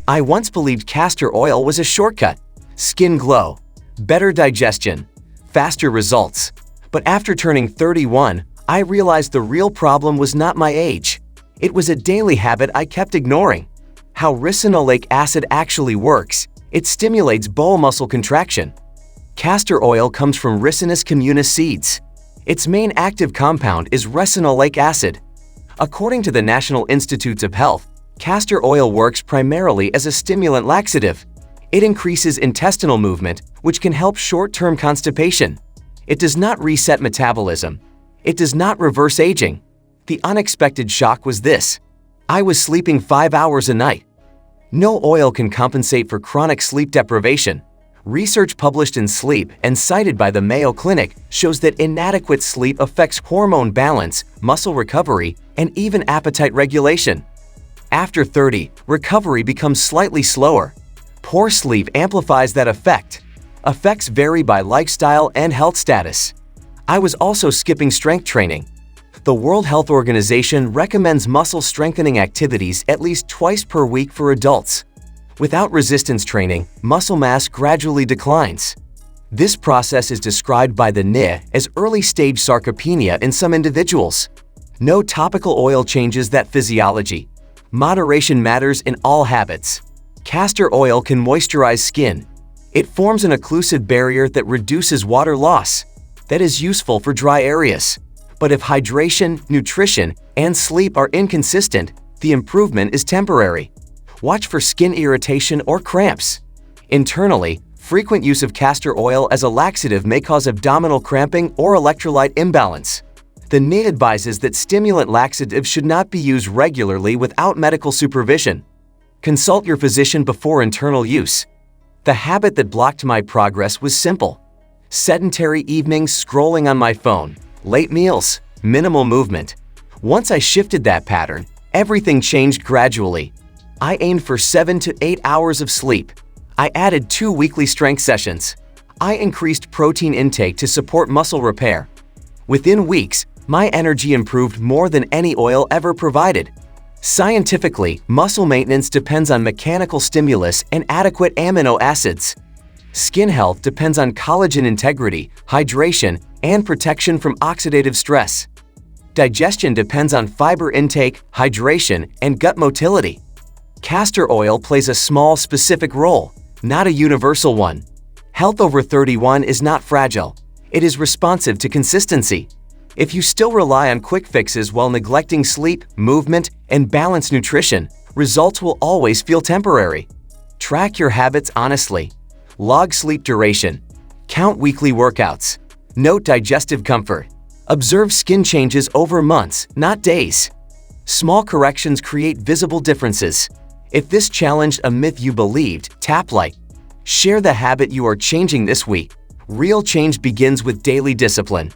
I once believed castor oil was a shortcut. Skin glow, better digestion, faster results. But after turning 31, I realized the real problem was not my age. It was a daily habit I kept ignoring. How ricinoleic acid actually works: it stimulates bone muscle contraction. Castor oil comes from Ricinus communis seeds. Its main active compound is ricinoleic acid. According to the National Institutes of Health, castor oil works primarily as a stimulant laxative. It increases intestinal movement, which can help short-term constipation. It does not reset metabolism. It does not reverse aging. The unexpected shock was this: I was sleeping 5 hours a night. No oil can compensate for chronic sleep deprivation. Research published in Sleep and cited by the Mayo Clinic shows that inadequate sleep affects hormone balance, muscle recovery, and even appetite regulation. After 30, recovery becomes slightly slower. Poor sleep amplifies that effect. Effects vary by lifestyle and health status. I was also skipping strength training. The World Health Organization recommends muscle strengthening activities at least twice per week for adults. Without resistance training, muscle mass gradually declines. This process is described by the NIH as early-stage sarcopenia in some individuals. No topical oil changes that physiology. Moderation matters in all habits. Castor oil can moisturize skin. It forms an occlusive barrier that reduces water loss. That is useful for dry areas. But if hydration, nutrition, and sleep are inconsistent, the improvement is temporary. Watch for skin irritation or cramps. Internally, frequent use of castor oil as a laxative may cause abdominal cramping or electrolyte imbalance. The NIH advises that stimulant laxatives should not be used regularly without medical supervision. Consult your physician before internal use. The habit that blocked my progress was simple: sedentary evenings scrolling on my phone, late meals, minimal movement. Once I shifted that pattern, everything changed gradually. I aimed for 7 to 8 hours of sleep. I added 2 weekly strength sessions. I increased protein intake to support muscle repair. Within weeks, my energy improved more than any oil ever provided. Scientifically, muscle maintenance depends on mechanical stimulus and adequate amino acids. Skin health depends on collagen integrity, hydration, and protection from oxidative stress. Digestion depends on fiber intake, hydration, and gut motility. Castor oil plays a small, specific role, not a universal one. Health over 31 is not fragile. It is responsive to consistency. If you still rely on quick fixes while neglecting sleep, movement, and balanced nutrition, results will always feel temporary. Track your habits honestly. Log sleep duration. Count weekly workouts. Note digestive comfort. Observe skin changes over months, not days. Small corrections create visible differences. If this challenged a myth you believed, tap like. Share the habit you are changing this week. Real change begins with daily discipline.